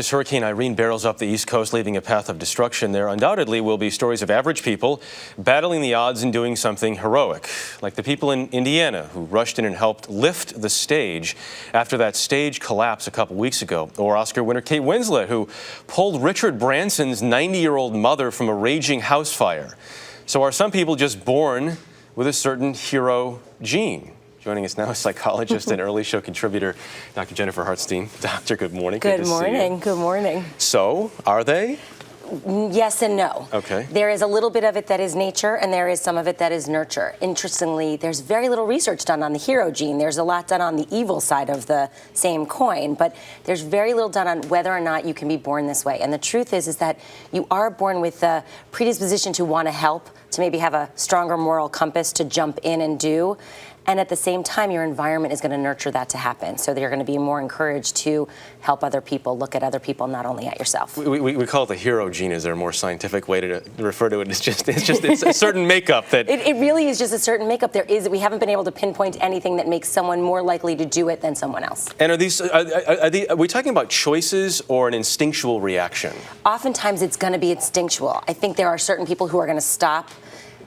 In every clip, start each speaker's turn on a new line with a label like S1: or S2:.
S1: As Hurricane Irene barrels up the East Coast, leaving a path of destruction, there undoubtedly will be stories of average people battling the odds and doing something heroic, like the people in Indiana who rushed in and helped lift the stage after that stage collapse a couple weeks ago, or Oscar winner Kate Winslet, who pulled Richard Branson's 90-year-old mother from a raging house fire. So are some people just born with a certain hero gene? Joining us now is psychologist and early show contributor, Dr. Jennifer Hartstein. Doctor, good morning.
S2: Good morning. Good morning.
S1: So, are they?
S2: Yes and no.
S1: Okay.
S2: There is a little bit of it that is nature, and there is some of it that is nurture. Interestingly, there's very little research done on the hero gene. There's a lot done on the evil side of the same coin, but there's very little done on whether or not you can be born this way. And the truth is that you are born with the predisposition to want to help, to maybe have a stronger moral compass to jump in and do. And at the same time, your environment is going to nurture that to happen. So you're going to be more encouraged to help other people, look at other people, not only at yourself.
S1: We call it the hero gene. Is there a more scientific way to refer to it? It's a certain makeup that...
S2: It really is just a certain makeup. We haven't been able to pinpoint anything that makes someone more likely to do it than someone else.
S1: And are we talking about choices or an instinctual reaction?
S2: Oftentimes it's going to be instinctual. I think there are certain people who are going to stop,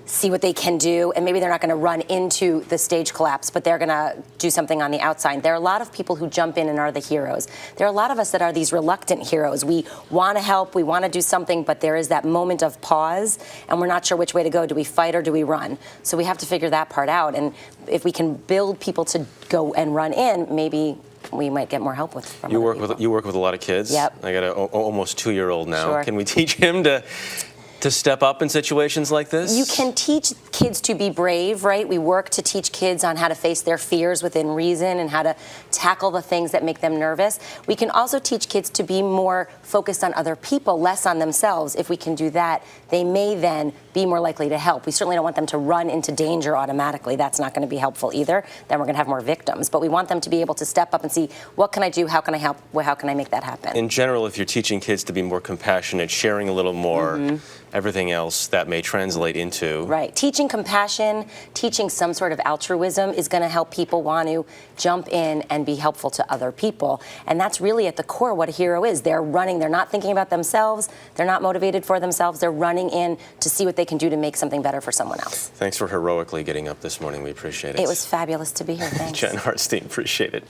S2: see what they can do, and maybe they're not going to run into the stage collapse, but they're going to do something on the outside. There are a lot of people who jump in and are the heroes. There are a lot of us that are these reluctant heroes. We want to help, we want to do something, but there is that moment of pause, and we're not sure which way to go. Do we fight or do we run? So we have to figure that part out, and if we can build people to go and run in, maybe we might get more help with from
S1: you work with a lot of kids.
S2: Yep.
S1: I got an almost 2-year-old now.
S2: Sure.
S1: Can we teach him to step up in situations like this?
S2: You can teach kids to be brave, right? We work to teach kids on how to face their fears within reason and how to tackle the things that make them nervous. We can also teach kids to be more focused on other people, less on themselves. If we can do that, they may then be more likely to help. We certainly don't want them to run into danger automatically. That's not going to be helpful either. Then we're going to have more victims. But we want them to be able to step up and see, what can I do? How can I help? How can I make that happen?
S1: In general, if you're teaching kids to be more compassionate, sharing a little more, everything else that may translate into...
S2: Right. Teaching compassion, teaching some sort of altruism is going to help people want to jump in and be helpful to other people. And that's really at the core what a hero is. They're running. They're not thinking about themselves. They're not motivated for themselves. They're running in to see what they can do to make something better for someone else.
S1: Thanks for heroically getting up this morning. We appreciate it.
S2: It was fabulous to be here. Thanks.
S1: Jen Hartstein, appreciate it.